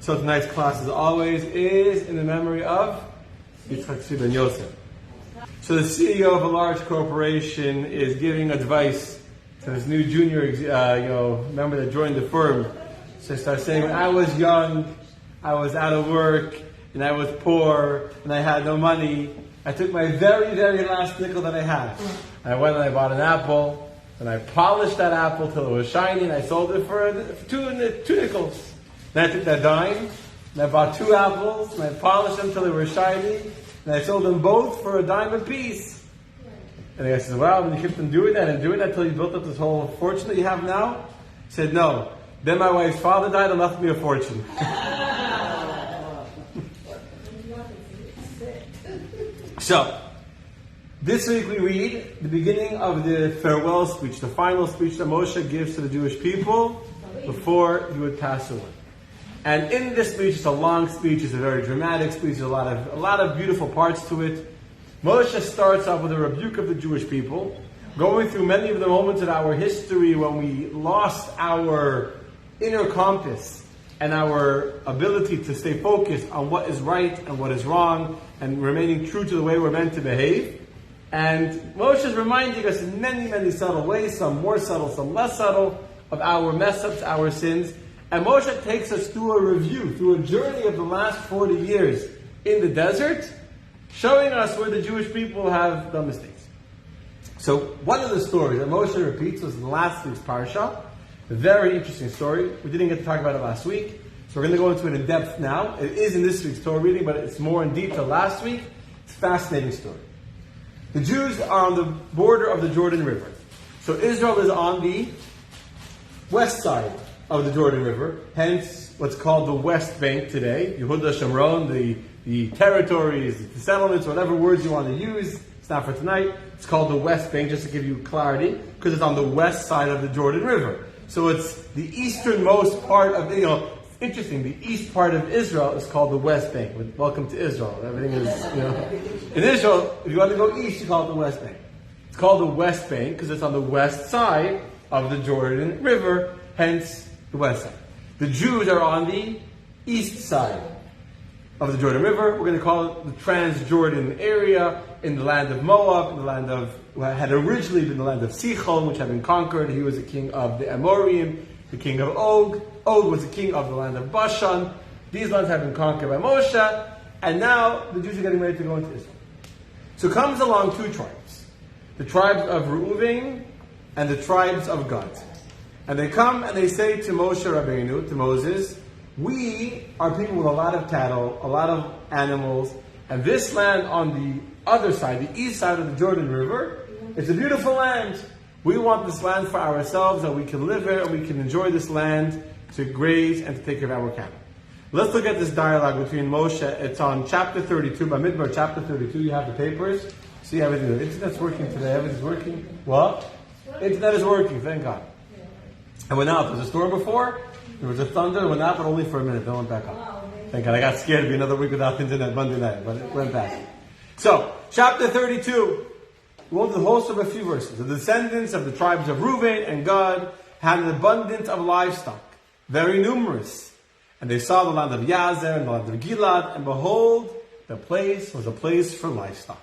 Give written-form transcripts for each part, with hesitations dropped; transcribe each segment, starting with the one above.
So tonight's class, as always, is in the memory of Yitzchak Tzvi ben Yosef. So the CEO of a large corporation is giving advice to this new junior, member that joined the firm. So he starts saying, when I was young, I was out of work, and I was poor, and I had no money. I took my very, very last nickel that I had. And I went and I bought an apple, and I polished that apple till it was shiny, and I sold it for two nickels. Then I took that dime, and I bought two apples, and I polished them till they were shiny, and I sold them both for a dime apiece. And the guy says, well, and you kept on doing that till you built up this whole fortune that you have now? He said, no. Then my wife's father died and left me a fortune. So, this week we read the beginning of the farewell speech, the final speech that Moshe gives to the Jewish people before he would pass away. And in this speech, it's a long speech, it's a very dramatic speech, there's a lot of beautiful parts to it. Moshe starts off with a rebuke of the Jewish people, going through many of the moments in our history when we lost our inner compass and our ability to stay focused on what is right and what is wrong and remaining true to the way we're meant to behave. And Moshe is reminding us in many, many subtle ways, some more subtle, some less subtle, of our mess-ups, our sins. And Moshe takes us through a review, through a journey of the last 40 years in the desert, showing us where the Jewish people have done mistakes. So one of the stories that Moshe repeats was in last week's parsha, a very interesting story. We didn't get to talk about it last week, so we're going to go into it in depth now. It is in this week's Torah reading, but it's more in detail last week. It's a fascinating story. The Jews are on the border of the Jordan River. So Israel is on the west side of the Jordan River, hence what's called the West Bank today. Yehuda Shomron, the territories, the settlements, whatever words you want to use. It's not for tonight. It's called the West Bank, just to give you clarity, because it's on the west side of the Jordan River. So it's the easternmost part of, interesting, the east part of Israel is called the West Bank. Welcome to Israel. Everything is, in Israel, if you want to go east, you call it the West Bank. It's called the West Bank because it's on the west side of the Jordan River, hence the west side. The Jews are on the east side of the Jordan River. We're going to call it the Transjordan area in the land of Moab, in the land of, what had originally been the land of Sichon, which had been conquered. He was the king of the Amorim, the king of Og. Og was the king of the land of Bashan. These lands have been conquered by Moshe, and now the Jews are getting ready to go into Israel. So comes along two tribes, the tribes of Reuven and the tribes of Gad. And they come and they say to Moshe Rabbeinu, to Moses, we are people with a lot of cattle, a lot of animals, and this land on the other side, the east side of the Jordan River, it's a beautiful land. We want this land for ourselves, that we can live here, and we can enjoy this land to graze and to take care of our cattle. Let's look at this dialogue between Moshe. It's on chapter 32, Bamidbar, chapter 32. You have the papers. See everything. The internet's working today. Everything's working. What? Internet is working, thank God. And went out. There was a storm before. There was a thunder. It went out, but only for a minute. Then went back up. Thank God. I got scared to be another week without internet Monday night, but it went back. So, chapter 32. We won't do the whole story, a few verses. The descendants of the tribes of Reuven and Gad had an abundance of livestock, very numerous. And they saw the land of Yazer and the land of Gilad, and behold, the place was a place for livestock.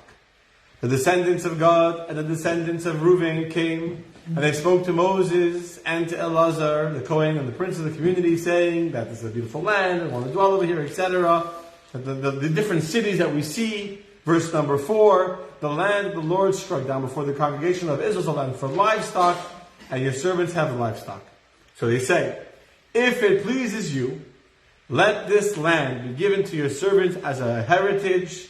The descendants of Gad and the descendants of Reuven came, and they spoke to Moses and to Elazar, the Kohen and the prince of the community, saying that this is a beautiful land, we want to dwell over here, etc. The different cities that we see. Verse number 4, the land the Lord struck down before the congregation of Israel is a land for livestock, and your servants have the livestock. So they say, if it pleases you, let this land be given to your servants as a heritage.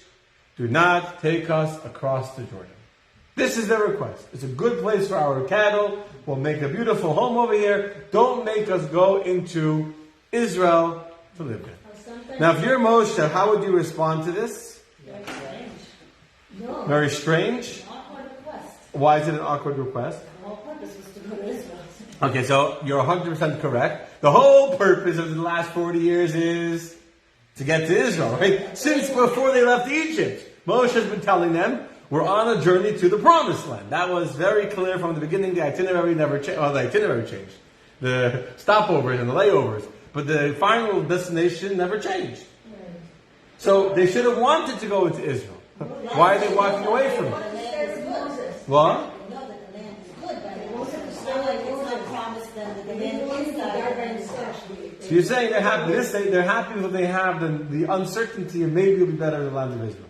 Do not take us across the Jordan. This is their request. It's a good place for our cattle. We'll make a beautiful home over here. Don't make us go into Israel to live there. Now, if you're Moshe, how would you respond to this? No. Very strange. Awkward request. Why is it an awkward request? The whole purpose was to go to Israel. Okay, so you're 100% correct. The whole purpose of the last 40 years is to get to Israel, right? Since before they left Egypt, Moshe has been telling them, we're on a journey to the promised land. That was very clear from the beginning. The itinerary never changed. Well, the itinerary changed. The stopovers and the layovers. But the final destination never changed. So they should have wanted to go into Israel. Why are they walking away from it? What? We know that the land is good, but it's still like it's not promised them that the land inside. So you're saying they're happy. They're happy that they have the uncertainty of maybe it'll be better in the land of Israel.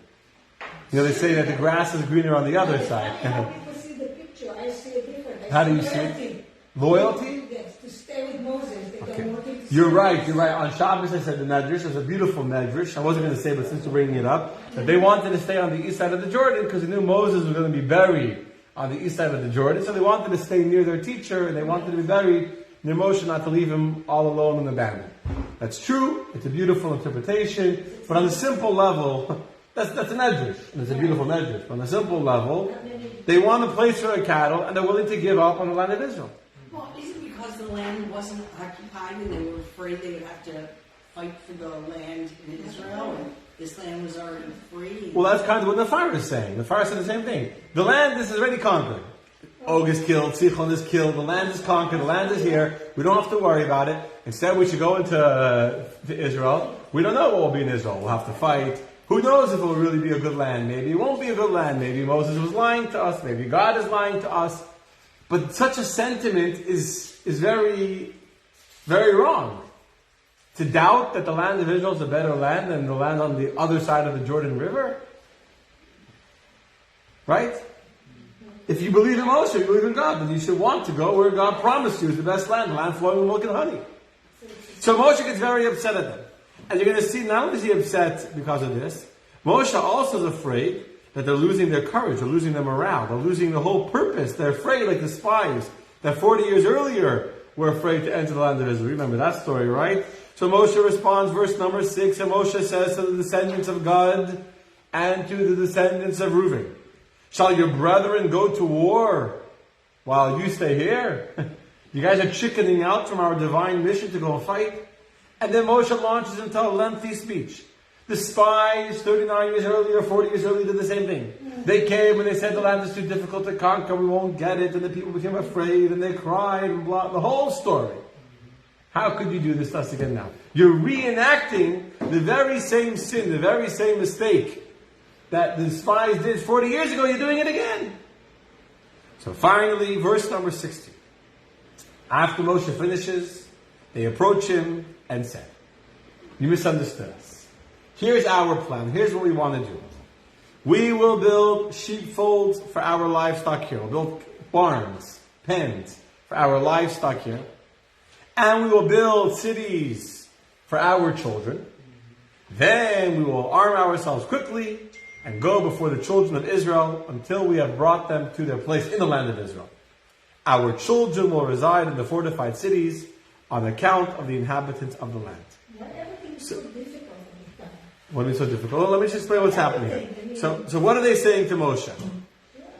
You know, they say that the grass is greener on the other side. People see the picture. I see it different. How do you see it? Loyalty? Yes, to stay with Moses. They don't want it to You're stay right. with On Shabbos, I said the Medrash was a beautiful Medrash. I wasn't going to say, but since you're bringing it up, that they wanted to stay on the east side of the Jordan because they knew Moses was going to be buried on the east side of the Jordan. So they wanted to stay near their teacher and they wanted to be buried near Moshe, not to leave him all alone and abandoned. That's true. It's a beautiful interpretation. But on the simple level, that's a Medrash. And it's a beautiful Medrash. But on the simple level, they want a place for their cattle and they're willing to give up on the land of Israel. Well, is it because the land wasn't occupied and they were afraid they would have to fight for the land in Israel and this land was already free? Well, that's kind of what the Pharaoh is saying. The Pharaoh said the same thing. The land, this is already conquered. Og is killed, Sichon is killed, the land is conquered, the land is here. We don't have to worry about it. Instead, we should go into to Israel. We don't know what will be in Israel. We'll have to fight. Who knows if it will really be a good land? Maybe it won't be a good land. Maybe Moses was lying to us. Maybe God is lying to us. But such a sentiment is very, very wrong. To doubt that the land of Israel is a better land than the land on the other side of the Jordan River? Right? If you believe in Moshe, you believe in God, then you should want to go where God promised you is the best land, the land flowing with milk and honey. So Moshe gets very upset at them. And you're going to see, not only is he upset because of this, Moshe also is afraid that they're losing their courage, they're losing their morale, they're losing the whole purpose. They're afraid, like the spies that 40 years earlier were afraid to enter the land of Israel. Remember that story, right? So Moshe responds, verse number 6, and Moshe says to the descendants of Gad and to the descendants of Reuben, shall your brethren go to war while you stay here? You guys are chickening out from our divine mission to go and fight? And then Moshe launches into a lengthy speech. The spies, 39 years earlier, 40 years earlier, did the same thing. They came and they said the land is too difficult to conquer, we won't get it, and the people became afraid, and they cried, and blah, the whole story. How could you do this to us again now? You're reenacting the very same sin, the very same mistake that the spies did 40 years ago, you're doing it again. So finally, verse number 16. After Moshe finishes, they approach him and say, you misunderstood us. Here's our plan. Here's what we want to do. We will build sheepfolds for our livestock here. We'll build barns, pens for our livestock here. And we will build cities for our children. Then we will arm ourselves quickly and go before the children of Israel until we have brought them to their place in the land of Israel. Our children will reside in the fortified cities on account of the inhabitants of the land. Why everything is so difficult at the time? What is so difficult? Well, let me just explain what's happening here. So what are they saying to Moshe?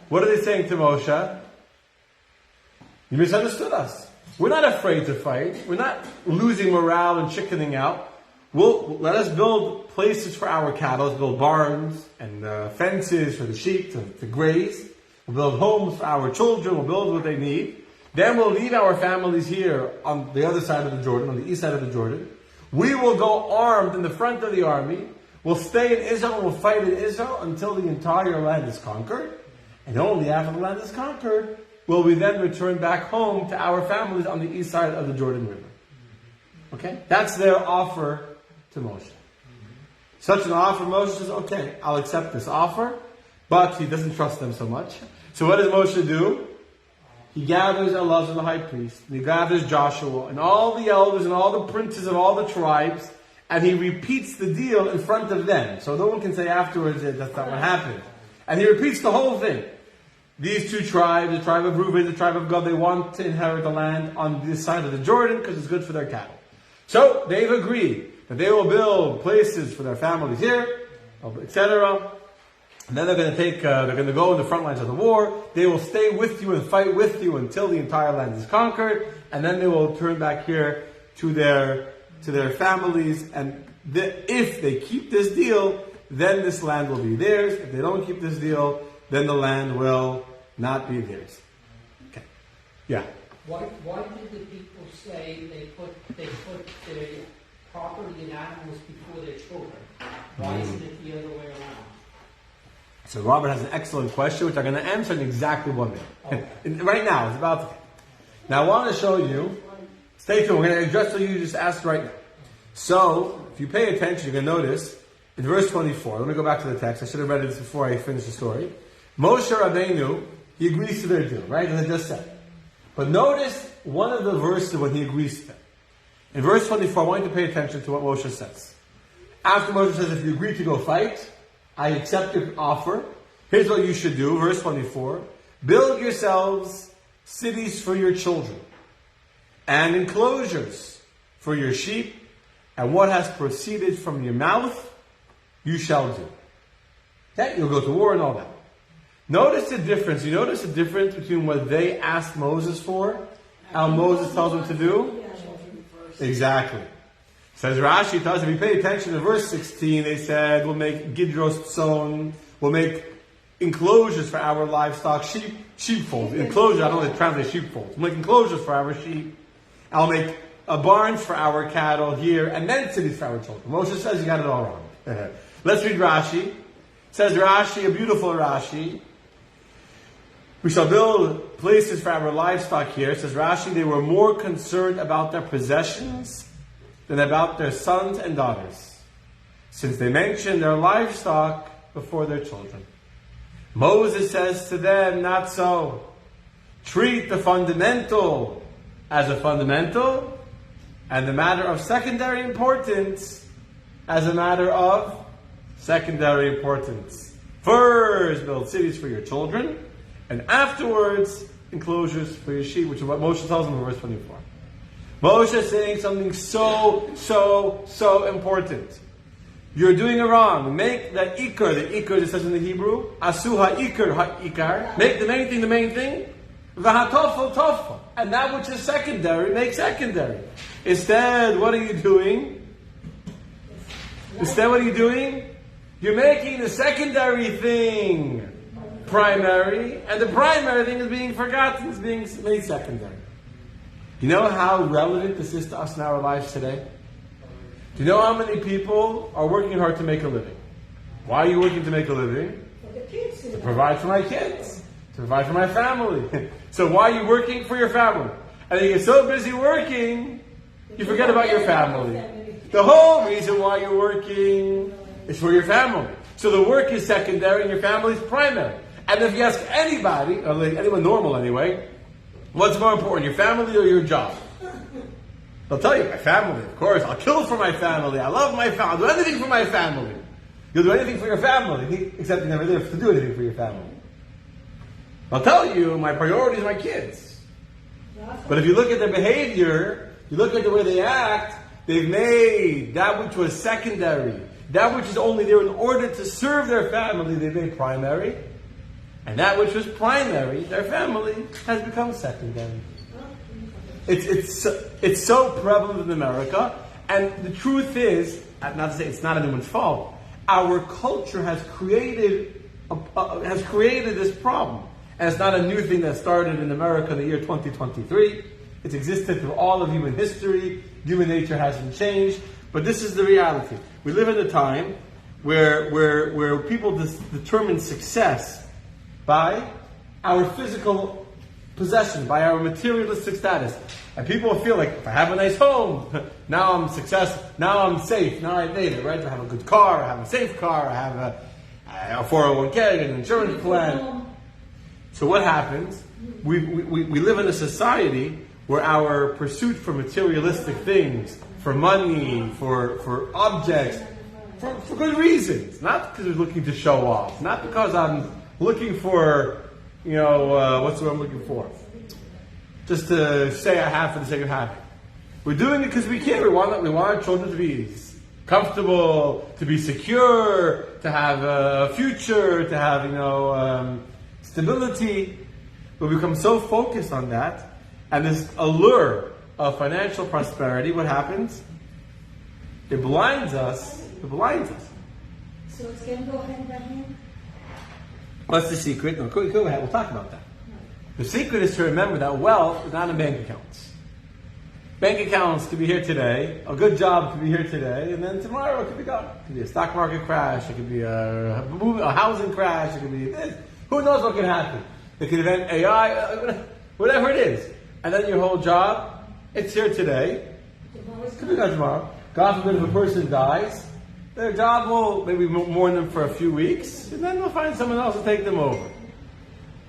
What are they saying to Moshe? You misunderstood us. We're not afraid to fight. We're not losing morale and chickening out. Let us build places for our cattle. Let's build barns and fences for the sheep to graze. We'll build homes for our children. We'll build what they need. Then we'll leave our families here on the other side of the Jordan, on the east side of the Jordan. We will go armed in the front of the army. We'll stay in Israel and we'll fight in Israel until the entire land is conquered. And only after the land is conquered will we then return back home to our families on the east side of the Jordan River. Okay? That's their offer to Moshe. Such an offer, Moshe says, okay, I'll accept this offer, but he doesn't trust them so much. So what does Moshe do? He gathers Elazar the high priest, and he gathers Joshua, and all the elders, and all the princes of all the tribes, and he repeats the deal in front of them. So no one can say afterwards that that's not what happened. And he repeats the whole thing. These two tribes, the tribe of Reuben, the tribe of Gad, they want to inherit the land on this side of the Jordan because it's good for their cattle. So they've agreed that they will build places for their families here, etc. And then they're going to go in the front lines of the war. They will stay with you and fight with you until the entire land is conquered, and then they will turn back here to their families. And if they keep this deal, then this land will be theirs. If they don't keep this deal, then the land will not be theirs. Okay. Yeah. Why did the people say they put the property and animals before their children? Why isn't it the other way around? So Robert has an excellent question, which I'm going to answer in exactly 1 minute. Right now, it's about to. Now I want to show you. Stay tuned. We're going to address what you just asked right now. So, if you pay attention, you're going to notice in verse 24. Let me go back to the text. I should have read this before I finished the story. Moshe Rabbeinu, he agrees to their deal, right? As I just said. But notice one of the verses when he agrees to them. In verse 24, I want you to pay attention to what Moshe says. After Moshe says, if you agree to go fight, I accept your offer. Here's what you should do. Verse 24. Build yourselves cities for your children and enclosures for your sheep, and what has proceeded from your mouth, you shall do. Okay? You'll go to war and all that. Notice the difference. You notice the difference between what they asked Moses for, how Moses tells them to do? Exactly. Says Rashi, tells us, if you pay attention to verse 16, they said, we'll make gidros tzon, we'll make enclosures for our livestock, sheepfolds. Enclosures, I don't know how to translate sheepfolds. We'll make enclosures for our sheep. I'll make a barn for our cattle here, and then cities for our children. Moshe says you got it all wrong. Let's read Rashi. Says Rashi, a beautiful Rashi. We shall build places for our livestock here. Says Rashi, they were more concerned about their possessions than about their sons and daughters, since they mentioned their livestock before their children. Moses says to them, not so. Treat the fundamental as a fundamental, and the matter of secondary importance as a matter of secondary importance. First, build cities for your children, and afterwards, enclosures for your sheep, which is what Moshe tells them in verse 24. Moshe is saying something so important. You're doing it wrong. Make that ikar, the ikar that says in the Hebrew, asu ha'ikar, make the main thing the main thing, v'hatofel tofel, and that which is secondary, make secondary. Instead, what are you doing? You're making the secondary thing primary, and the primary thing is being forgotten, is being made secondary. You know how relevant this is to us in our lives today? Do you know how many people are working hard to make a living? Why are you working to make a living? For the kids. To provide for my kids. To provide for my family. So why are you working for your family? And you get so busy working, you forget about your family. The whole reason why you're working is for your family. So the work is secondary and your family is primary. And if you ask anybody, or anyone normal anyway, what's more important, your family or your job? They'll tell you, my family, of course. I'll kill for my family. I love my family. I'll do anything for my family. You'll do anything for your family, except you never live to do anything for your family. I'll tell you, my priority is my kids. But if you look at their behavior, you look at the way they act, they've made that which was secondary, that which is only there in order to serve their family, they made primary. And that which was primary, their family, has become secondary. It's so prevalent in America, and the truth is, not to say it's not anyone's fault, our culture has created this problem. And it's not a new thing that started in America in the year 2023. It's existed through all of human history. Human nature hasn't changed. But this is the reality. We live in a time where people determine success by our physical possession, by our materialistic status. And people feel like, if I have a nice home, now I'm successful, now I'm safe, now I made it, right? I have a good car, I have a safe car, I have a 401k, an insurance plan. So what happens? We live in a society where our pursuit for materialistic things, for money, for objects, for good reasons, not because we're looking to show off, not because I'm looking for, what's the word I'm looking for? Just to say I have for the sake of having. We're doing it because we care. We want our children to be comfortable, to be secure, to have a future, to have, stability. But we become so focused on that, and this allure of financial prosperity, what happens? It blinds us. So it's going to go hand by hand? What's the secret? No, go ahead. We'll talk about that. The secret is to remember that wealth is not in bank accounts. Bank accounts could be here today, a good job could be here today, and then tomorrow it could be gone. It could be a stock market crash, it could be a housing crash, it could be this. Who knows what could happen? It could invent AI, whatever it is. And then your whole job, it's here today, it could be gone tomorrow. God forbid if a person dies, their job will maybe mourn them for a few weeks, and then they'll find someone else to take them over.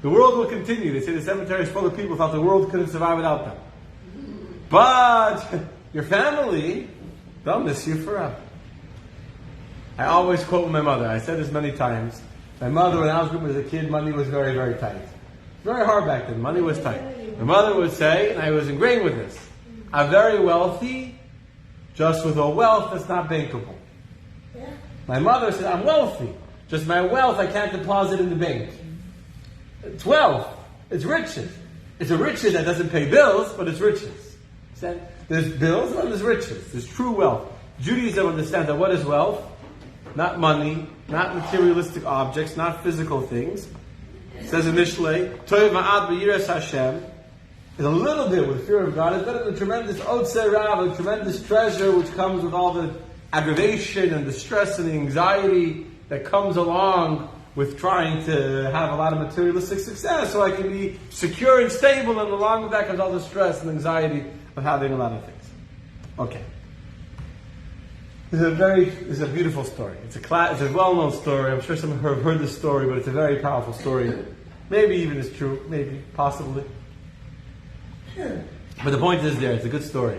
The world will continue. They say the cemetery is full of people who thought the world couldn't survive without them. But your family, they'll miss you forever. I always quote my mother. I said this many times. My mother, when I was growing up as a kid, money was very, very tight. Very hard back then. Money was tight. My mother would say, and I was ingrained with this, I'm very wealthy, just with a wealth that's not bankable. My mother said, I'm wealthy, just my wealth I can't deposit in the bank. It's wealth. It's riches. It's a riches that doesn't pay bills, but it's riches. There's bills and there's riches. There's true wealth. Judaism understands that what is wealth? Not money, not materialistic objects, not physical things. It says in Mishlei, Toiv ma'at b'yiras Hashem, is a little bit with fear of God. It's better than a tremendous otzei rav, a tremendous treasure which comes with all the aggravation and the stress and the anxiety that comes along with trying to have a lot of materialistic success, so I can be secure and stable, and along with that comes all the stress and anxiety of having a lot of things. Okay. This is a beautiful story. It's a well-known story. I'm sure some of you have heard this story, but it's a very powerful story. Maybe even it's true. Maybe. Possibly. But the point is it's a good story.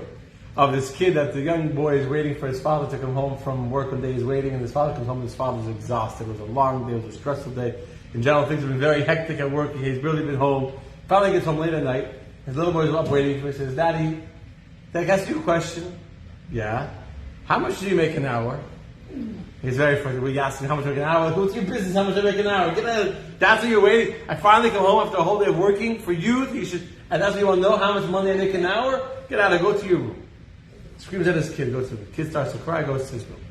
Of this kid that the young boy is waiting for his father to come home from work one day. He's waiting, and his father comes home, and his father's exhausted. It was a long day, it was a stressful day. In general, things have been very hectic at work. He's barely been home. Finally gets home late at night. His little boy's up waiting for him. He says, Daddy, can I ask you a question? Yeah. How much do you make an hour? He's very frustrated. We ask him how much I make an hour. What's your business? How much I make an hour? That's what you're waiting. I finally come home after a whole day of working for you. And that's what you want to know, how much money I make an hour? Get out of go to your room. Screams at his kid, goes to the kid, starts to cry, goes to his room.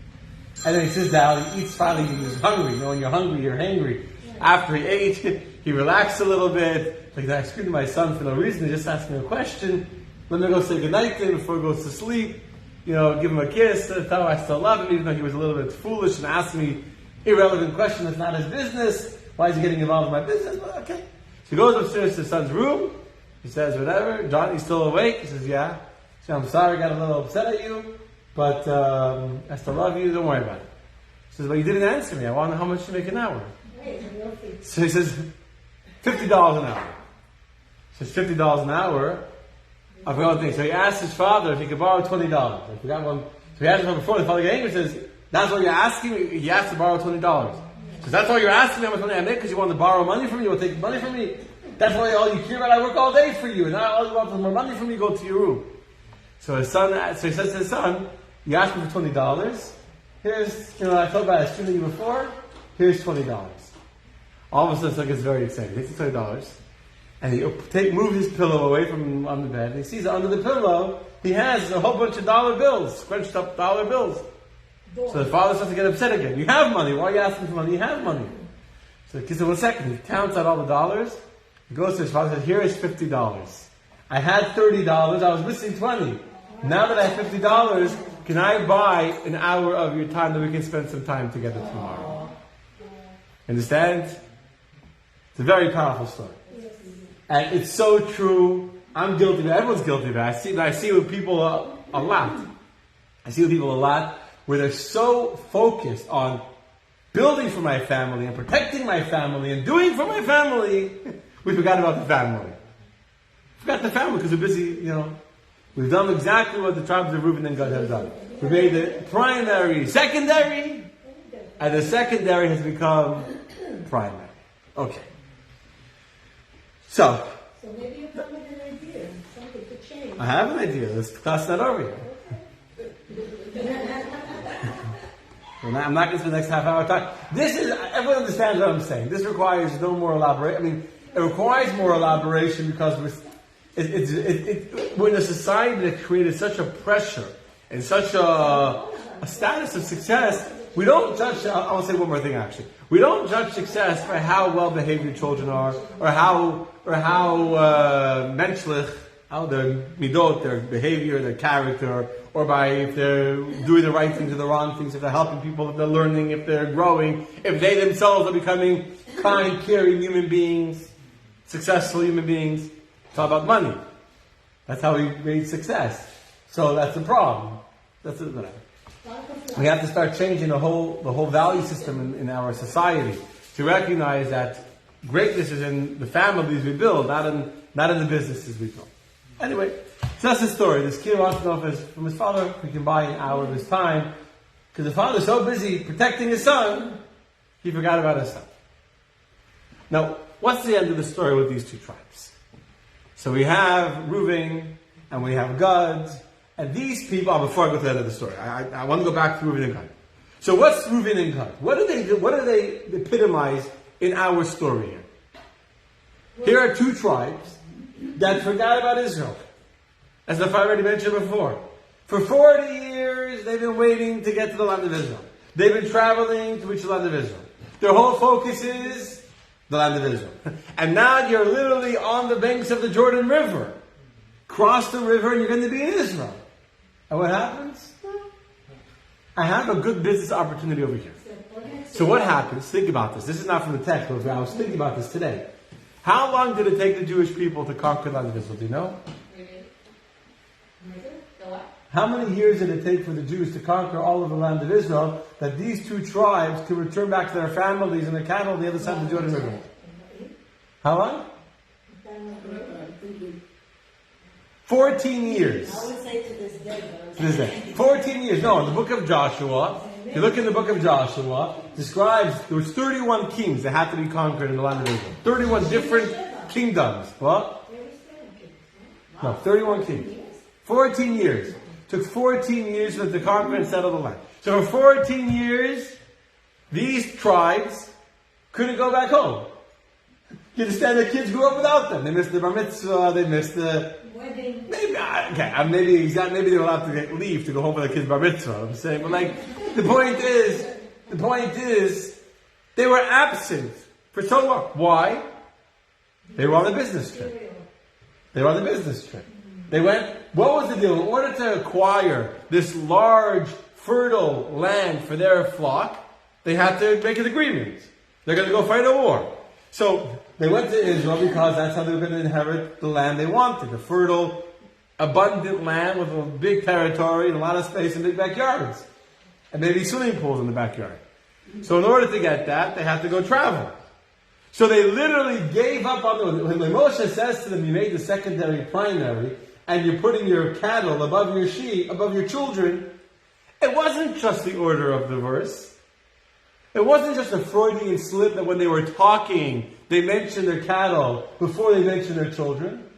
And then he sits down, he eats finally, he's hungry. You know, when you're hungry, you're hangry. After he ate, he relaxed a little bit. Like I screamed at my son for no reason, he just asked me a question. Let me go say goodnight to him before he goes to sleep. You know, give him a kiss, tell him I still love him, even though he was a little bit foolish and asked me irrelevant question that's not his business. Why is he getting involved in my business? Well, okay. So he goes upstairs to his son's room. He says, whatever. Johnny's still awake? He says, yeah. He says, I'm sorry, I got a little upset at you, but I still love you, don't worry about it. He says, well, you didn't answer me. I want to know how much you make an hour. So he says, $50 an hour. He says, $50 an hour? I forgot one thing. So he asked his father if he could borrow $20. I forgot one. So he asked him before. The father got angry and says, that's what you're asking me? He asked to borrow $20. He says, that's all you're asking me how much money I make because you want to borrow money from me? You want to take money from me? That's why all you care about, I work all day for you. And now all you want is more money from me, go to your room. So he says to his son, you asked me for $20. Here's, I told you I was shooting you before. Here's $20. All of a sudden, it's very exciting. He takes the $20. And he moves his pillow away from on the bed. And he sees under the pillow, he has a whole bunch of dollar bills, scrunched up dollar bills. So the father starts to get upset again. You have money. Why are you asking for money? You have money. So the kid said, 1 second. He counts out all the dollars. He goes to his father and says, here is $50. I had $30. I was missing 20. Now that I have $50, can I buy an hour of your time that we can spend some time together tomorrow? Understand? It's a very powerful story. And it's so true. I'm guilty of it. Everyone's guilty of it. I see with people a lot. I see with people a lot where they're so focused on building for my family and protecting my family and doing for my family, we forgot about the family. Forgot the family because we're busy, We've done exactly what the tribes of Reuben and Gad have done. We made the primary secondary, and the secondary has become primary. Okay. So maybe you come with an idea, something to change. I have an idea. This class not over yet. I'm not going to spend the next half hour talking. Everyone understands what I'm saying. This requires no more elaboration. It requires more elaboration because we're in a society that created such a pressure and such a a status of success. We don't judge, I want to say one more thing actually. We don't judge success by how well behaved your children are, or how menschlich, how their midot, their behavior, their character, or by if they're doing the right things or the wrong things, if they're helping people, if they're learning, if they're growing, if they themselves are becoming kind, caring human beings, successful human beings. It's all about money. That's how we made success. So that's the problem. That's it. We have to start changing the whole value system in our society to recognize that greatness is in the families we build, not in the businesses we build. Anyway, so that's the story. This kid wants to know if from his father he can buy an hour of his time, because the father's so busy protecting his son, he forgot about his son. Now, what's the end of the story with these two tribes? So we have Reuven and we have Gad, and these people. Before I go to the end of the story, I want to go back to Reuven and Gad. So what's Reuven and Gad? What do they do? What do they epitomize in our story here? Here are two tribes that forgot about Israel, as if I already mentioned before. For 40 years, they've been waiting to get to the land of Israel. They've been traveling to reach the land of Israel. Their whole focus is the land of Israel. And now you're literally on the banks of the Jordan River. Cross the river and you're going to be in Israel. And what happens? I have a good business opportunity over here. So what happens? Think about this. This is not from the text, but I was thinking about this today. How long did it take the Jewish people to conquer the land of Israel? Do you know? How many years did it take for the Jews to conquer all of the land of Israel, that these two tribes could return back to their families and their cattle on the other side of the Jordan River? How long? 14 years. I would say to this day. To this day. 14 years. No, in the book of Joshua, if you look in the book of Joshua, describes there was 31 kings that had to be conquered in the land of Israel. 31 different kingdoms. What? No, 31 kings. 14 years. Took 14 years for them to conquer and settle the land. So for 14 years, these tribes couldn't go back home. You understand, the kids grew up without them. They missed the bar mitzvah, they missed the Wedding. maybe they were allowed to get leave to go home for the kids' bar mitzvah. I'm saying, but the point is, they were absent for so long. Why? They were on a business trip. They went. What was the deal? In order to acquire this large, fertile land for their flock, they had to make an agreement. They're going to go fight a war. So they went to Israel because that's how they were going to inherit the land they wanted. A fertile, abundant land with a big territory and a lot of space and big backyards. And maybe swimming pools in the backyard. So in order to get that, they had to go travel. So they literally gave up on the... When Moshe says to them, you made the secondary primary, and you're putting your cattle above your sheep, above your children, it wasn't just the order of the verse. It wasn't just a Freudian slip that when they were talking, they mentioned their cattle before they mentioned their children.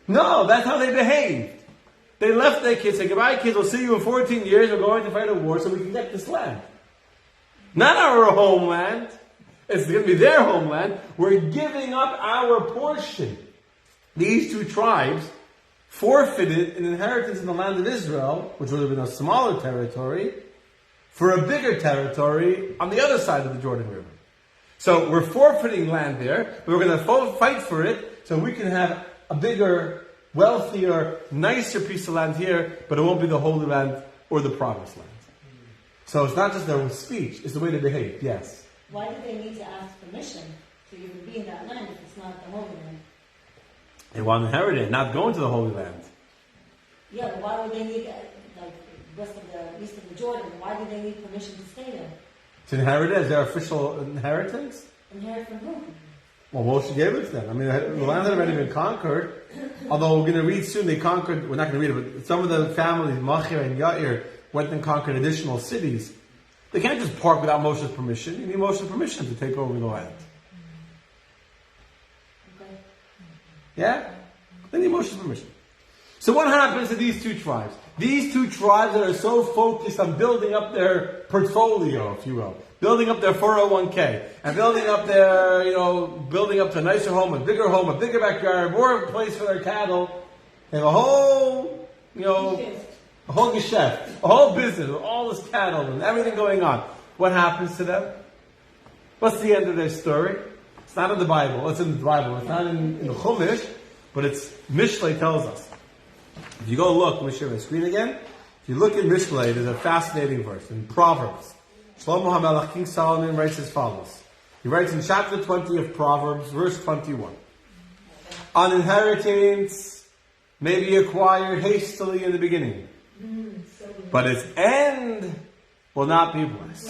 No, that's how they behaved. They left their kids, said, goodbye kids, we'll see you in 14 years, we're going to fight a war so we can get this land. Not our homeland. It's going to be their homeland. We're giving up our portion. These two tribes forfeited an inheritance in the land of Israel, which would have been a smaller territory, for a bigger territory on the other side of the Jordan River. So we're forfeiting land there, but we're going to fight for it so we can have a bigger, wealthier, nicer piece of land here, but it won't be the Holy Land or the Promised Land. So it's not just their speech, it's the way they behave, yes. Why do they need to ask permission to even be in that land if it's not the Holy Land? They want to inherit it, not go into the Holy Land. Yeah, but why would they need, west of the east of the Jordan, why do they need permission to stay there? To inherit it as their official inheritance? Inherit from whom? Well, Moshe gave it to them. I mean, the land had already been conquered. Although we're going to read soon, they conquered, we're not going to read it, but some of the families, Machir and Yair, went and conquered additional cities. They can't just park without Moshe's permission. You need Moshe's permission to take over the land. Okay. Yeah? They need Moshe's permission. So what happens to these two tribes? These two tribes that are so focused on building up their portfolio, if you will, building up their 401k, and building up their, building up to a nicer home, a bigger backyard, more place for their cattle. They have a whole, a whole geschäft, a whole business, with all this cattle and everything going on. What happens to them? What's the end of their story? It's not in the Bible. It's in the Bible. It's not in the Chumash, but it's Mishlei tells us. If you go look, let me share my screen again. If you look in Mishlei, there's a fascinating verse in Proverbs. Shlomo HaMelech, King Solomon, writes as follows. He writes in chapter 20 of Proverbs, verse 21. An inheritance may be acquired hastily in the beginning, but its end will not be blessed.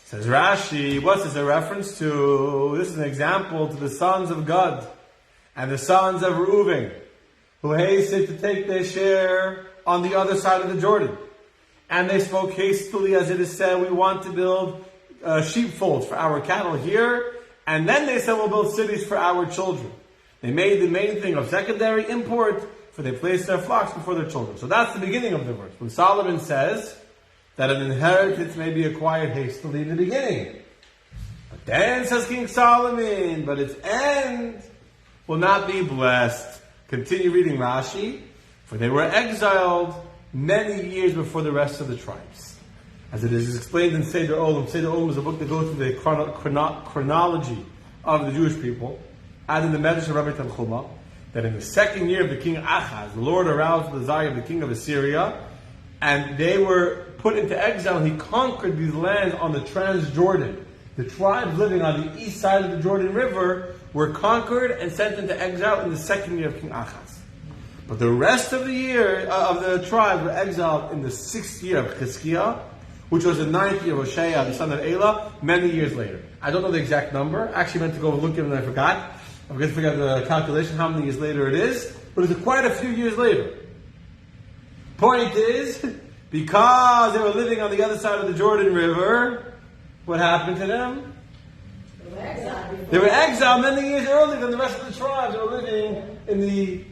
Says Rashi, what's this a reference to? This is an example to the sons of Gad and the sons of Reuven, who hastened to take their share on the other side of the Jordan. And they spoke hastily, as it is said, we want to build sheepfolds for our cattle here, and then they said we'll build cities for our children. They made the main thing of secondary import, for they placed their flocks before their children. So that's the beginning of the verse. When Solomon says that an inheritance may be acquired hastily in the beginning. But then says King Solomon, but its end will not be blessed. Continue reading Rashi. For they were exiled many years before the rest of the tribes. As it is explained in Seder Olam. Seder Olam is a book that goes through the chronology of the Jewish people. And in the Medrash of Rabbi Tanchuma, that in the second year of the king Achaz, the Lord aroused the desire of the king of Assyria, and they were put into exile. He conquered these lands on the Transjordan. The tribes living on the east side of the Jordan River were conquered and sent into exile in the second year of King Achaz. But the rest of the year of the tribes were exiled in the 6th year of Chizkiah, which was the 9th year of Hoshea, the son of Elah, many years later. I don't know the exact number. I actually meant to go look at it and I forgot. I'm going to figure out the calculation, how many years later it is. But it's quite a few years later. Point is, because they were living on the other side of the Jordan River, what happened to them? They were exiled many years earlier than the rest of the tribes that were living in the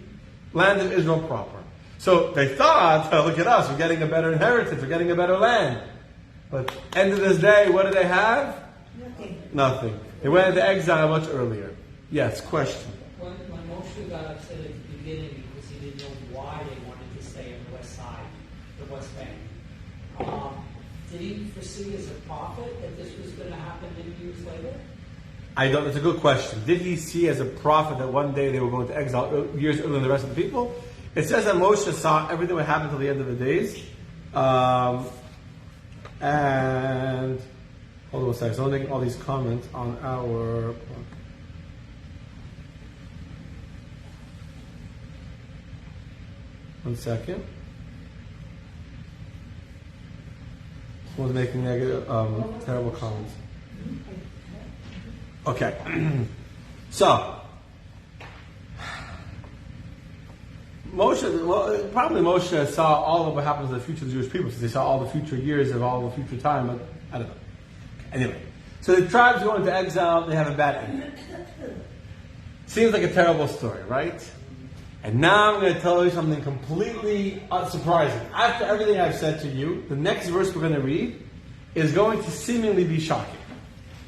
land of Israel proper. So they thought, oh, look at us, we're getting a better inheritance, we're getting a better land. But end of this day, what did they have? Nothing. They went into exile much earlier. Yes, question. When Moshe got upset at the beginning because he didn't know why they wanted to stay on the west side, the West Bank, did he foresee as a prophet that this was going to happen many years later? I don't. It's a good question. Did he see as a prophet that one day they were going to exile years earlier than the rest of the people? It says that Moshe saw everything would happen until the end of the days. And hold on a second. So I'm making all these comments on our. One second. Someone's making negative, terrible comments. Okay. So, probably Moshe saw all of what happens to the future of the Jewish people, so they saw all the future years of all the future time, but I don't know. Anyway, so the tribes go into exile, they have a bad ending. Seems like a terrible story, right? And now I'm going to tell you something completely unsurprising. After everything I've said to you, the next verse we're going to read is going to seemingly be shocking.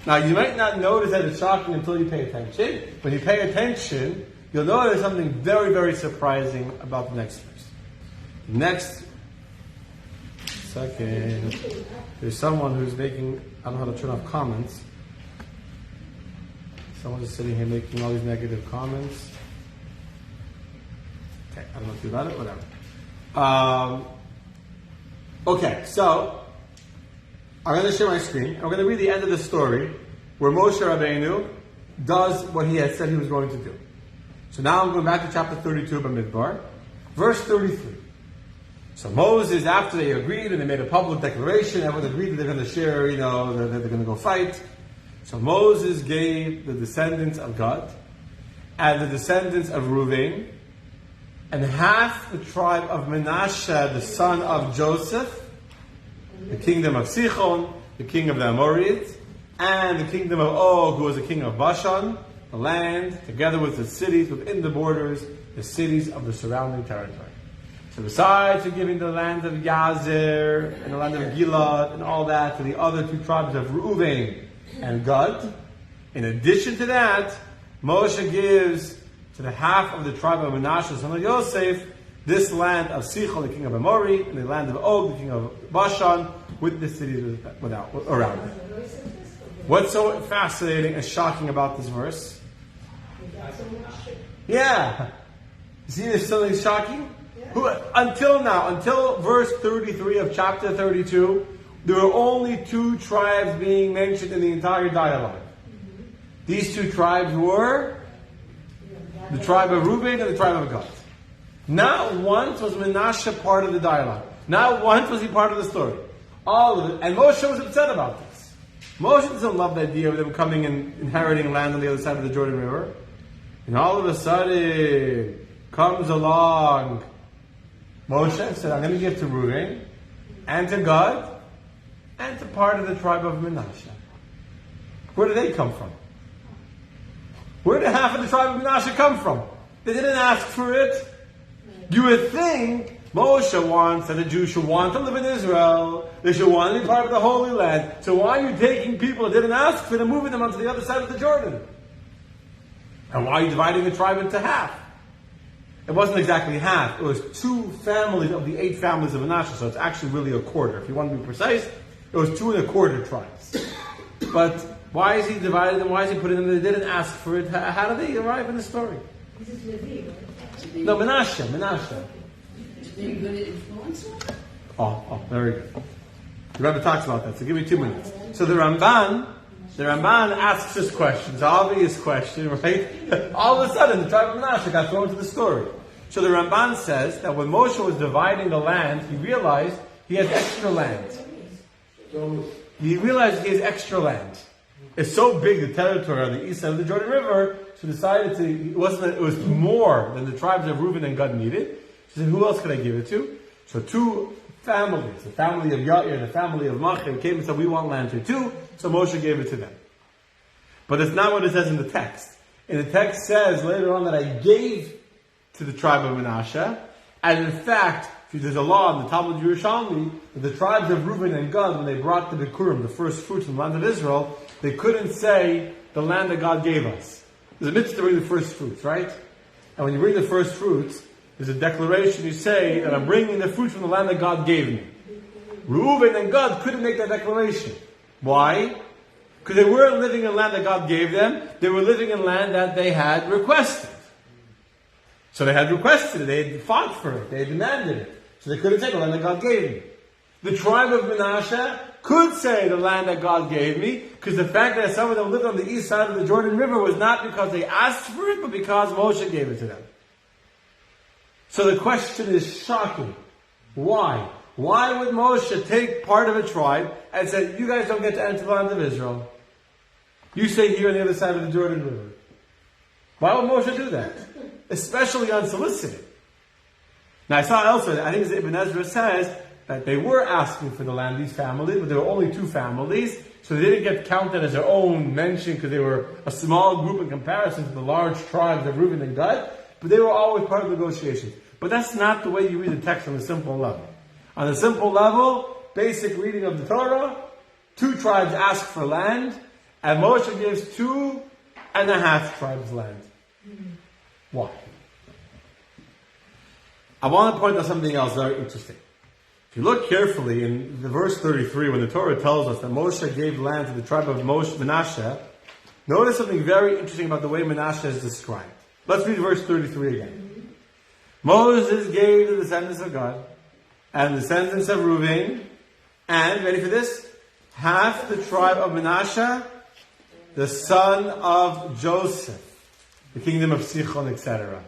Now, you might not notice that it's shocking until you pay attention. When you pay attention, you'll notice something very, very surprising about the next verse. Next second, there's someone who's making, I don't know how to turn off comments. Someone's just sitting here making all these negative comments. Okay, I don't know if you got it, whatever. Okay, so I'm going to share my screen. I'm going to read the end of the story where Moshe Rabbeinu does what he had said he was going to do. So now I'm going back to chapter 32 of Bamidbar, verse 33. So Moses, after they agreed and they made a public declaration, everyone agreed that they're going to share, they're going to go fight. So Moses gave the descendants of Gad and the descendants of Reuven and half the tribe of Manasseh, the son of Joseph, the kingdom of Sichon, the king of the Amorites, and the kingdom of Og, who was the king of Bashan, the land, together with the cities within the borders, the cities of the surrounding territory. So besides giving the land of Yazer and the land of Gilad and all that to the other two tribes of Reuven and Gad, in addition to that, Moshe gives to the half of the tribe of Manasseh, son of Yosef, this land of Sichon, the king of Amori, and the land of Og, the king of Bashan, with the cities around it. What's so fascinating and shocking about this verse? Yeah. You see there's something shocking? Until now, until verse 33 of chapter 32, there were only 2 tribes being mentioned in the entire dialogue. These 2 tribes were the tribe of Reuben and the tribe of Gad. Not once was Menashe part of the dialogue. Not once was he part of the story. All of it. And Moshe was upset about this. Moshe doesn't love the idea of them coming and inheriting land on the other side of the Jordan River. And all of a sudden, comes along Moshe said, I'm going to give to Reuben and to Gad and to part of the tribe of Menashe. Where did they come from? Where did half of the tribe of Menashe come from? They didn't ask for it. You would think Moshe wants that the Jews should want to live in Israel. They should want to be part of the Holy Land. So why are you taking people that didn't ask for it and moving them onto the other side of the Jordan? And why are you dividing the tribe into half? It wasn't exactly half. It was 2 families of the 8 families of Menashe. So it's actually really a quarter. If you want to be precise, it was 2 1/4 tribes. But why is he divided them? Why is he putting them? They didn't ask for it. How did they arrive in the story? This is Levi, right? No, Menashe. To be good at influencing? Oh, very good. The Rebbe talks about that, so give me 2 minutes. So the Ramban asks this question, it's an obvious question, right? All of a sudden, the tribe of Menashe got thrown into the story. So the Ramban says that when Moshe was dividing the land, he realized he has extra land. He realized he has extra land. It's so big, the territory on the east side of the Jordan River, so decided it was more than the tribes of Reuben and Gad needed. He said, who else could I give it to? So 2 families, the family of Yair and the family of Machir, came and said, we want land here too. So Moshe gave it to them. But it's not what it says in the text. And the text says later on that I gave to the tribe of Menashe. And in fact, there's a law in the Talmud Yerushalmi that the tribes of Reuben and Gad, when they brought the Bikurim, the first fruits from the land of Israel, they couldn't say the land that God gave us. There's a mitzvah to bring the first fruits, right? And when you bring the first fruits, there's a declaration you say that I'm bringing the fruits from the land that God gave me. Reuben and Gad couldn't make that declaration. Why? Because they weren't living in land that God gave them. They were living in land that they had requested. So they had requested it. They had fought for it. They had demanded it. So they couldn't say the land that God gave me. The tribe of Menashe could say the land that God gave me, because the fact that some of them lived on the east side of the Jordan River was not because they asked for it, but because Moshe gave it to them. So the question is shocking. Why? Why would Moshe take part of a tribe and say, you guys don't get to enter the land of Israel? You stay here on the other side of the Jordan River. Why would Moshe do that? Especially unsolicited. Now I saw elsewhere, I think Ibn Ezra says that they were asking for the land, these families, but there were only 2 families, so they didn't get counted as their own mention because they were a small group in comparison to the large tribes of Reuben and Gad, but they were always part of the negotiations. But that's not the way you read the text on a simple level. On a simple level, basic reading of the Torah, 2 tribes ask for land, and Moshe gives 2.5 tribes land. Why? I want to point out something else very interesting. If you look carefully in the verse 33, when the Torah tells us that Moshe gave land to the tribe of Menashe, notice something very interesting about the way Menashe is described. Let's read verse 33 again. Moses gave the descendants of God and the descendants of Reuben, and, ready for this, half the tribe of Menashe, the son of Joseph, the kingdom of Sichon, etc.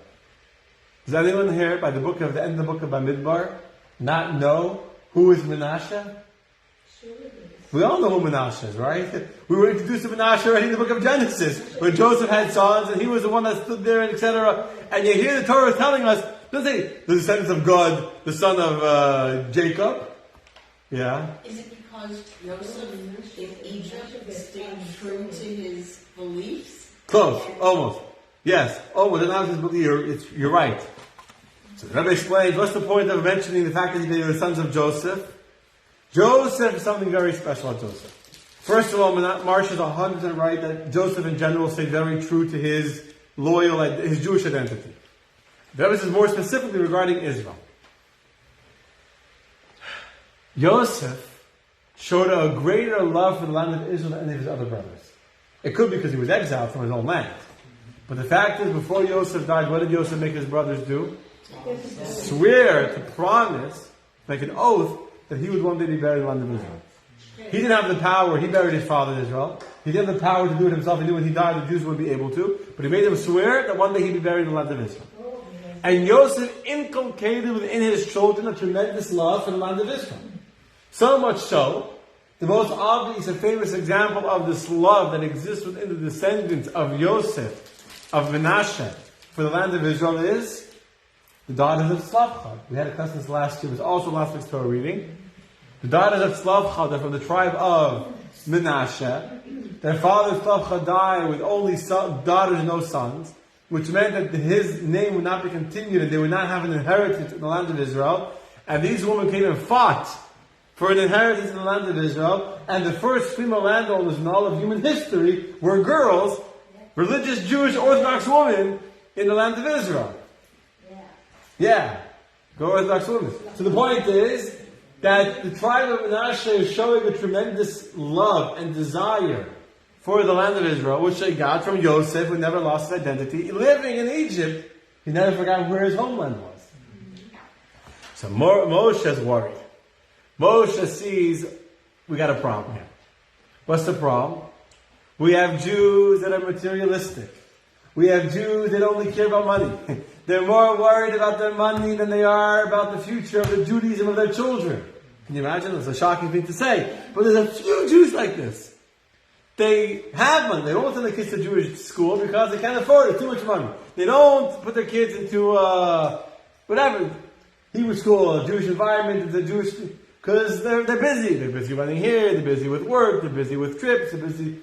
Does anyone here, by the end of the book of Bamidbar, not know who is Menashe? We all know who Menashe is, right? We were introduced to Menashe already in the book of Genesis, when Joseph had sons, and he was the one that stood there, etc. And you hear the Torah telling us, doesn't say the descendants of God, the son of Jacob. Yeah. Is it because Joseph in Egypt stayed true to his beliefs? Close, almost. Yes, almost. You're right. So the Rebbe explains, what's the point of mentioning the fact that they were the sons of Joseph? Joseph is something very special about Joseph. First of all, Marsh is 100% right that Joseph in general stayed very true to his Jewish identity. The Rebbe says more specifically regarding Israel. Yosef showed a greater love for the land of Israel than any of his other brothers. It could be because he was exiled from his own land. But the fact is, before Yosef died, what did Yosef make his brothers do? Swear, to promise, make an oath that he would one day be buried in the land of Israel. He didn't have the power. He buried his father in Israel. He didn't have the power to do it himself. He knew when he died, the Jews wouldn't be able to. But he made them swear that one day he'd be buried in the land of Israel. And Yosef inculcated within his children a tremendous love for the land of Israel. So much so, the most obvious and famous example of this love that exists within the descendants of Yosef, of Menashe, for the land of Israel is the daughters of Tzlafchad. We had a class this last year. It was also last week's Torah reading. The daughters of Tzlafchad are from the tribe of Menashe. Their father Tzlafchad died with only daughters and no sons, which meant that his name would not be continued and they would not have an inheritance in the land of Israel. And these women came and fought for an inheritance in the land of Israel. And the first female landowners in all of human history were girls, religious Jewish Orthodox women in the land of Israel. Yeah, go Orthodox women. So the point is that the tribe of Menashe is showing a tremendous love and desire for the land of Israel, which they got from Yosef, who never lost his identity. Living in Egypt, he never forgot where his homeland was. So Moshe is worried. Moshe sees we got a problem here. What's the problem? We have Jews that are materialistic. We have Jews that only care about money. They're more worried about their money than they are about the future of the Judaism of their children. Can you imagine? It's a shocking thing to say. But there's a few Jews like this. They have money. They don't send their kids to Jewish school because they can't afford it. Too much money. They don't put their kids into whatever Hebrew school, a Jewish environment, the Jewish, because they're busy. They're busy running here. They're busy with work. They're busy with trips. They're busy,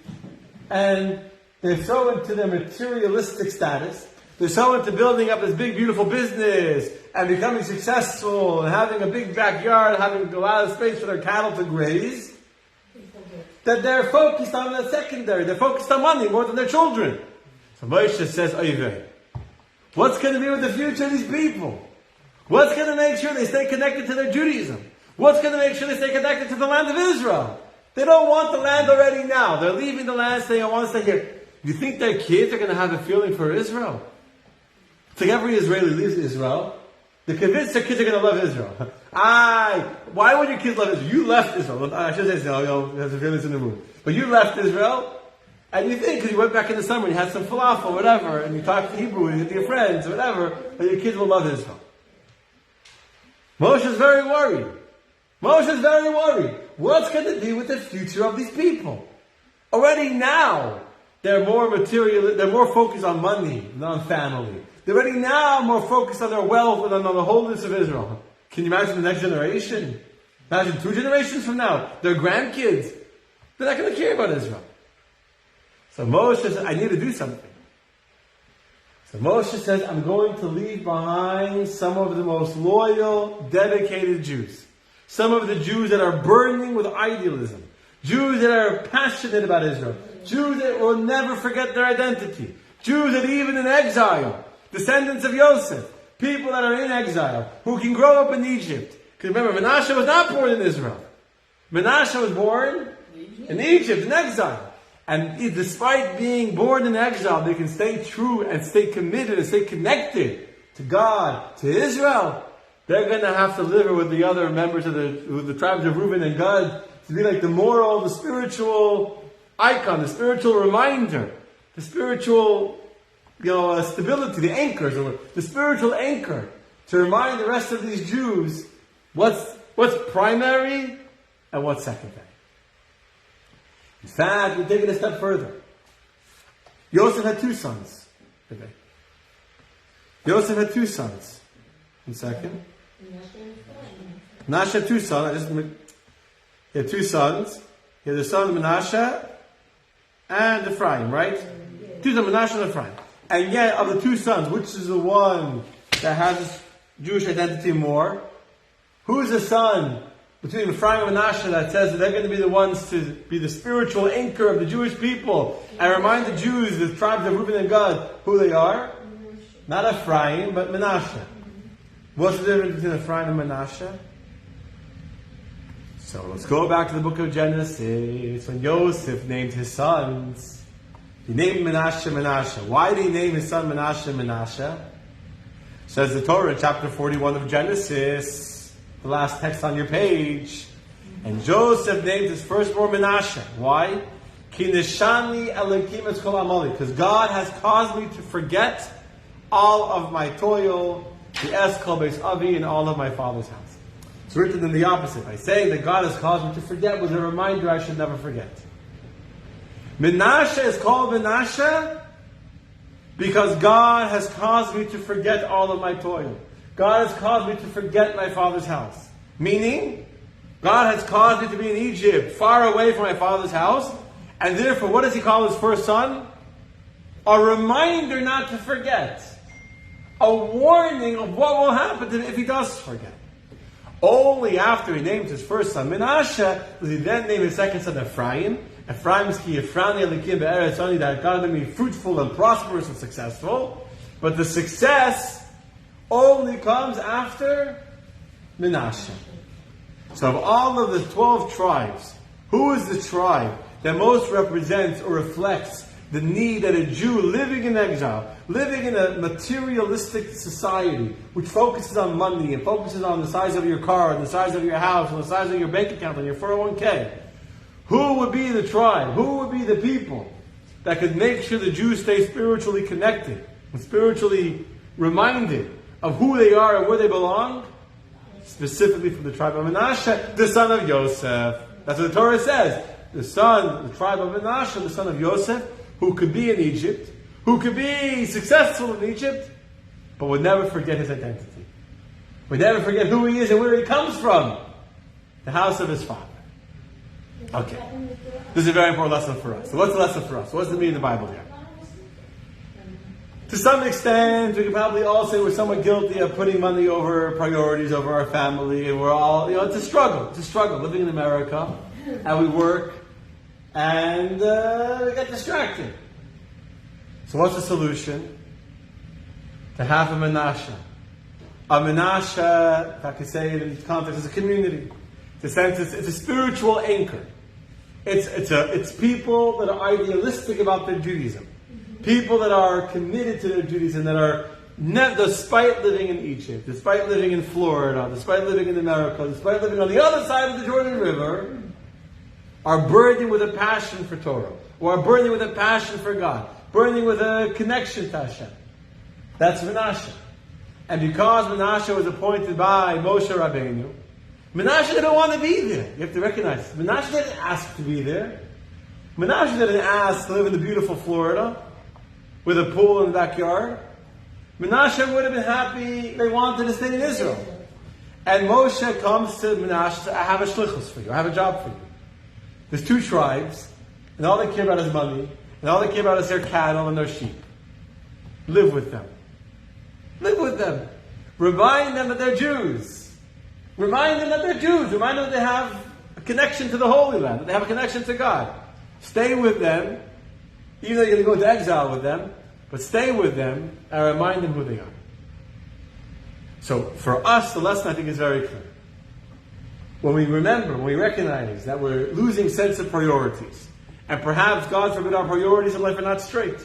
and they're so into their materialistic status. They're so into building up this big, beautiful business and becoming successful and having a big backyard, having a lot of space for their cattle to graze, that they're focused on the secondary. They're focused on money more than their children. So Moshe says, Oyvei, what's going to be with the future of these people? What's going to make sure they stay connected to their Judaism? What's going to make sure they stay connected to the land of Israel? They don't want the land already now. They're leaving the land saying, I want to stay here. You think their kids are going to have a feeling for Israel? It's like every Israeli leaves Israel. They're convinced their kids are going to love Israel. Why would your kids love Israel? You left Israel. I should say, no, there's a feelings in the room. But you left Israel, and you think, because you went back in the summer and you had some falafel, whatever, and you talked Hebrew with your friends, whatever, that your kids will love Israel. Moshe is very worried. Moshe is very worried. What's going to be with the future of these people? Already now, they're more material, they're more focused on money than on family. They're already now more focused on their wealth than on the wholeness of Israel. Can you imagine the next generation? Imagine 2 generations from now, their grandkids. They're not going to care about Israel. So Moshe says, I need to do something. So Moshe says, I'm going to leave behind some of the most loyal, dedicated Jews. Some of the Jews that are burning with idealism. Jews that are passionate about Israel. Jews that will never forget their identity. Jews that even in exile, descendants of Yosef, people that are in exile, who can grow up in Egypt. Because remember, Menashe was not born in Israel. Menashe was born in Egypt, in exile. And despite being born in exile, they can stay true and stay committed and stay connected to God, to Israel. They're going to have to live with the other members of the tribes of Reuben and Gad to be like the moral, the spiritual icon, the spiritual reminder, the spiritual stability, the anchors, the spiritual anchor to remind the rest of these Jews what's primary and what's secondary. In fact, we're taking it a step further. Yosef had 2 sons. Okay. Yosef had 2 sons. 1 second. Menashe had 2 sons. He had 2 sons. He had the son of Menashe and Ephraim, right? 2 sons, Menashe and Ephraim. And yet, of the 2 sons, which is the one that has Jewish identity more? Who is the son between Ephraim and Menashe that says that they're going to be the ones to be the spiritual anchor of the Jewish people and remind the Jews, the tribes of Reuben and Gad, who they are? Not Ephraim, but Menashe. What's the difference between Ephraim and Menashe? So let's go back to the book of Genesis. When Yosef named his sons, he named Menashe Menashe. Why did he name his son Menashe Menashe? Says the Torah, chapter 41 of Genesis, the last text on your page. And Joseph named his firstborn Menashe. Why? Ki nishani Elokim es kol amali. Because God has caused me to forget all of my toil, the Eskol Beis Avi, and all of my father's house. It's written in the opposite. By saying that God has caused me to forget was a reminder I should never forget. Menashe is called Menashe because God has caused me to forget all of my toil. God has caused me to forget my father's house. Meaning, God has caused me to be in Egypt, far away from my father's house, and therefore, what does he call his first son? A reminder not to forget. A warning of what will happen to him if he does forget. Only after he named his first son Menashe does he then name his second son Ephraim. Ephraim is ki Ephraim Elikim be'eretz ani, that God made me fruitful and prosperous and successful. But the success only comes after Menashe. So of all of the 12 tribes, who is the tribe that most represents or reflects the need that a Jew living in exile, living in a materialistic society, which focuses on money and focuses on the size of your car, and the size of your house, and the size of your bank account, and your 401k, who would be the tribe, who would be the people that could make sure the Jews stay spiritually connected and spiritually reminded of who they are and where they belong? Specifically from the tribe of Menashe, the son of Yosef. That's what the Torah says. The tribe of Menashe, the son of Yosef, who could be in Egypt, who could be successful in Egypt, but would never forget his identity. Would never forget who he is and where he comes from. The house of his father. Okay. This is a very important lesson for us. So what's the lesson for us? What does it mean in the Bible here? To some extent, we can probably all say we're somewhat guilty of putting money over priorities, over our family, and we're all, it's a struggle. It's a struggle living in America, and we work, and we get distracted. So what's the solution? To have a Menashe. A Menashe, if I could say it in this context, is a community. It's a spiritual anchor. It's people that are idealistic about their Judaism. People that are committed to their Judaism, that are, despite living in Egypt, despite living in Florida, despite living in America, despite living on the other side of the Jordan River, are burdened with a passion for Torah, or are burdened with a passion for God, burdened with a connection to Hashem. That's Menashe. And because Menashe was appointed by Moshe Rabbeinu, Menashe didn't want to be there. You have to recognize this. Menashe didn't ask to be there. Menashe didn't ask to live in the beautiful Florida with a pool in the backyard. Menashe would have been happy. They wanted to stay in Israel. And Moshe comes to Menashe and says, I have a shlichus for you. I have a job for you. There's 2 tribes, and all they care about is money, and all they care about is their cattle and their sheep. Live with them. Live with them. Remind them that they're Jews. Remind them that they're Jews. Remind them that they have a connection to the Holy Land, that they have a connection to God. Stay with them, even though you're going to go into exile with them, but stay with them and remind them who they are. So for us, the lesson I think is very clear. When we remember, when we recognize that we're losing sense of priorities, and perhaps, God forbid, our priorities in life are not straight.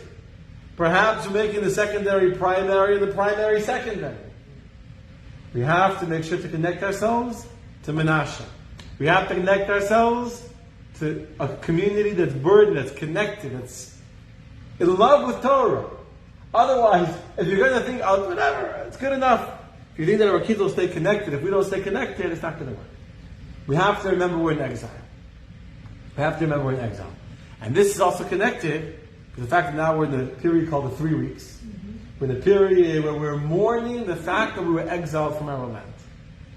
Perhaps we're making the secondary primary and the primary secondary. We have to make sure to connect ourselves to Menashe. We have to connect ourselves to a community that's burdened, that's connected, that's in love with Torah. Otherwise, if you're going to think, oh, whatever, it's good enough. If you think that our kids will stay connected, if we don't stay connected, it's not going to work. We have to remember we're in exile. We have to remember we're in exile. And this is also connected to the fact that now we're in the period called the 3 weeks. We're in the period where we're mourning the fact that we were exiled from our land.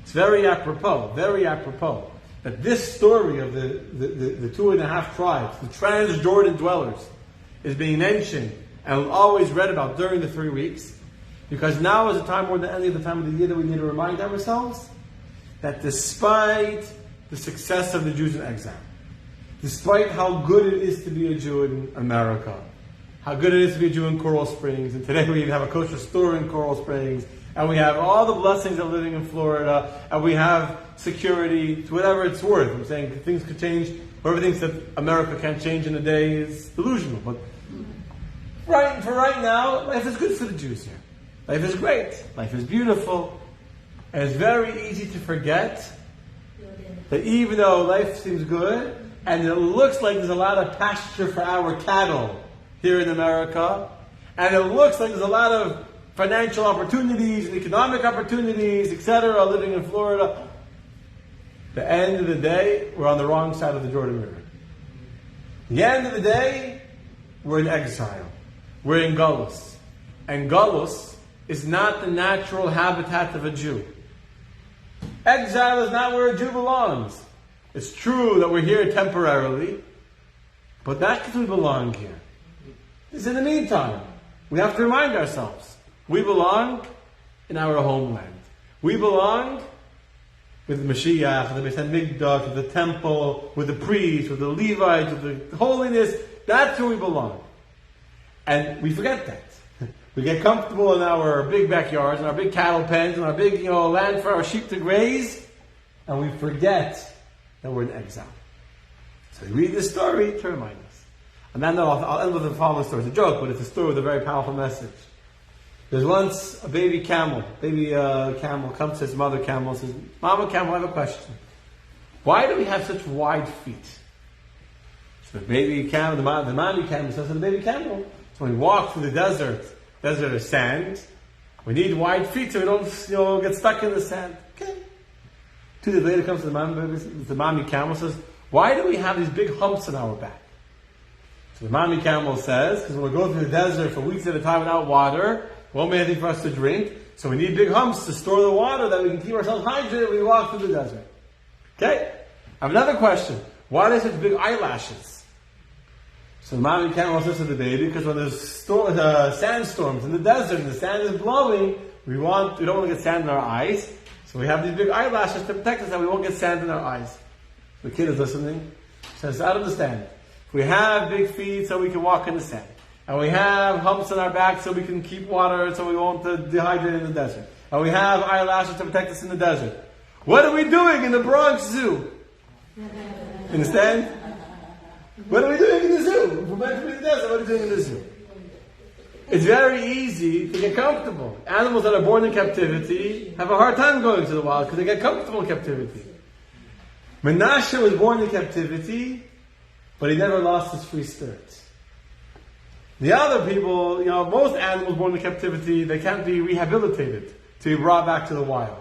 It's very apropos, that this story of the 2.5 tribes, the Transjordan dwellers, is being mentioned and always read about during the 3 weeks, because now is a time more than any other time of the year that we need to remind ourselves that despite the success of the Jews in exile, despite how good it is to be a Jew in America, how good it is to be a Jew in Coral Springs, and today we even have a kosher store in Coral Springs, and we have all the blessings of living in Florida, and we have security to whatever it's worth. I'm saying things could change. Whoever thinks that America can't change in a day is delusional. But for right now, life is good for the Jews here. Life is great. Life is beautiful. And it's very easy to forget that even though life seems good, and it looks like there's a lot of pasture for our cattle here in America, and it looks like there's a lot of financial opportunities and economic opportunities, etc., living in Florida, the end of the day, we're on the wrong side of the Jordan River. The end of the day, we're in exile. We're in Galus. And Galus is not the natural habitat of a Jew. Exile is not where a Jew belongs. It's true that we're here temporarily, but not because we belong here. It's in the meantime. We have to remind ourselves. We belong in our homeland. We belong with the Mashiach, with the Beis HaMikdash, with the temple, with the priests, with the Levites, with the holiness. That's where we belong. And we forget that. We get comfortable in our big backyards, in our big cattle pens, in our big land for our sheep to graze, and we forget that we're in exile. So we read this story to remind us. And then I'll end with the following story. It's a joke, but it's a story with a very powerful message. There's once a baby camel. Camel comes to his mother camel and says, Mama camel, I have a question. Why do we have such wide feet? So the baby camel, the mommy camel says to the baby camel, so when we walk through the desert is sand, we need wide feet so we don't get stuck in the sand. Okay. 2 days later comes to the mommy camel says, why do we have these big humps in our back? So the mommy camel says, because when we go through the desert for weeks at a time without water, won't be anything for us to drink, so we need big humps to store the water that we can keep ourselves hydrated when we walk through the desert. Okay? I have another question. Why are there such big eyelashes? So the mommy camel says to the baby, because when there's sandstorms in the desert and the sand is blowing, we don't want to get sand in our eyes, so we have these big eyelashes to protect us that we won't get sand in our eyes. The kid is listening. Says, I understand. We have big feet so we can walk in the sand. And we have humps on our back so we can keep water so we won't dehydrate in the desert. And we have eyelashes to protect us in the desert. What are we doing in the Bronx Zoo? Understand? What are we doing in the zoo? We're meant to be in the desert. What are we doing in the zoo? It's very easy to get comfortable. Animals that are born in captivity have a hard time going to the wild because they get comfortable in captivity. Menashe was born in captivity, but he never lost his free spirit. The other people, most animals born in captivity, they can't be rehabilitated to be brought back to the wild.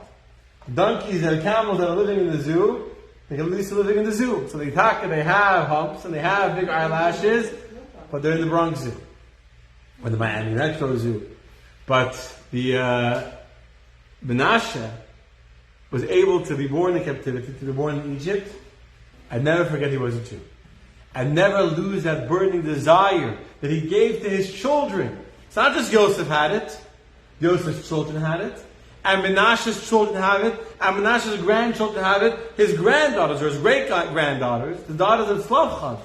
Donkeys and camels that are living in the zoo, they get used to living in the zoo. So they have humps and they have big eyelashes, but they're in the Bronx Zoo. Or the Miami Metro Zoo. But the Menashe was able to be born in captivity, to be born in Egypt, and never forget he was a Jew. And never lose that burning desire that he gave to his children. It's not just Yosef had it. Yosef's children had it. And Menashe's children have it. And Menashe's grandchildren have it. His granddaughters, or his great-granddaughters, the daughters of Tzlafchad,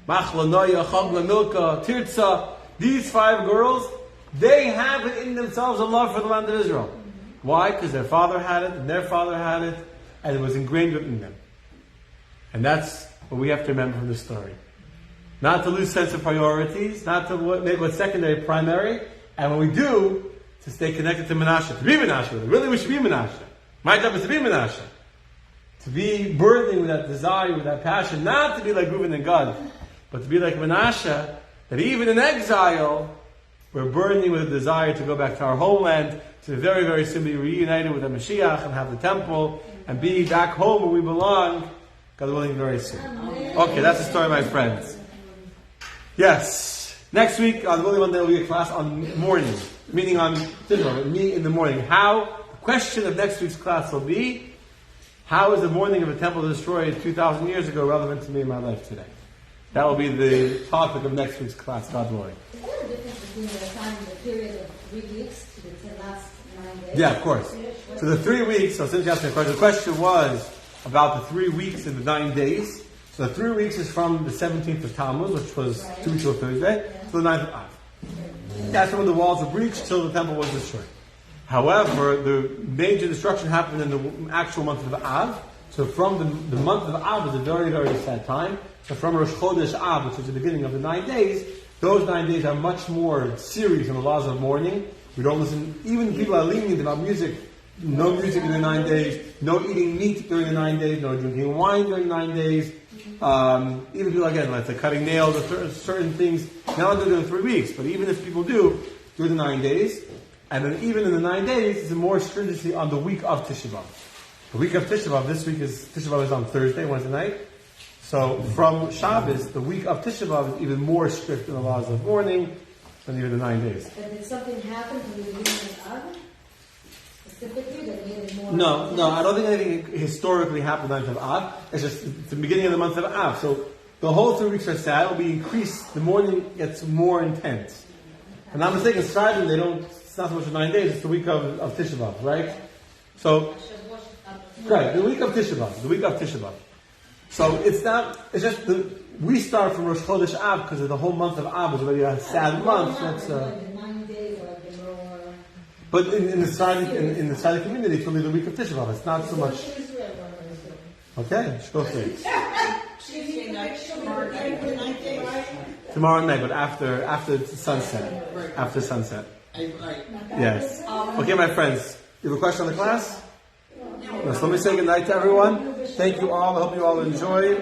Machla, Noya, Chagla, Milka, Tirza, these 5 girls, they have it in themselves a love for the land of Israel. Why? Because their father had it, and their father had it, and it was ingrained within them. And that's what we have to remember from this story. Not to lose sense of priorities, not to make what's secondary primary, and when we do, to stay connected to Menashe, to be Menashe. Really, we should be Menashe. My job is to be Menashe. To be burning with that desire, with that passion, not to be like Reuben and Gad, but to be like Menashe, that even in exile, we're burning with a desire to go back to our homeland, to very, very soon be reunited with the Mashiach and have the temple, and be back home where we belong, God willing, very soon. Okay, that's the story, my friends. Yes. Next week, God willing, one day will be a class on morning. Meaning on me in the morning. The question of next week's class will be, how is the morning of a temple destroyed 2,000 years ago relevant to me in my life today? That will be the topic of next week's class, God willing. Is there a difference between the time and the period of 3 weeks to the last 9 days? Yeah, of course. So the 3 weeks, so since you asked me the question was about the 3 weeks and the 9 days. So the 3 weeks is from the 17th of Tammuz, which was 2 till Thursday, to the 9th of Av. That's when the walls were breached till the temple was destroyed. However, the major destruction happened in the actual month of Av. So from the month of Av is a very, very sad time. So from Rosh Chodesh Av, which is the beginning of the 9 days, those 9 days are much more serious in the laws of mourning. We don't listen, even people are lenient about music. No music in the 9 days, no eating meat during the 9 days, no drinking wine during 9 days. Even people, again, like the cutting nails or certain things, not only during 3 weeks, but even if people do the 9 days, and then even in the 9 days, it's more stringency on the week of Tisha B'Av. The week of Tisha B'Av, Tisha B'Av is on Thursday, Wednesday night. So from Shabbos, the week of Tisha B'Av is even more strict in the laws of mourning than even the 9 days. But did something happen to the beginning of Av? Specifically, that made it more... No, I don't think anything historically happened on the 9th of Av. It's just the beginning of the month of Av. So the whole 3 weeks are sad. It will be increased. The mourning gets more intense. And I'm mistaken, Sfardim, it's not so much 9 days, it's the week of Tisha B'Av, right? So, right, the week of Tisha B'Av. So it's just we start from Rosh Chodesh Av because the whole month of Av is already a sad month. That's, The 9 days are the more... but in the Sfardim community, it's only the week of Tisha B'Av. It's not so much. Okay, go for it. Tuesday night, tomorrow night, the 9 days. Tomorrow night, but after sunset. After sunset. Yes. Okay, my friends. You have a question on the class? Yes, let me say good night to everyone. Thank you all. I hope you all enjoy.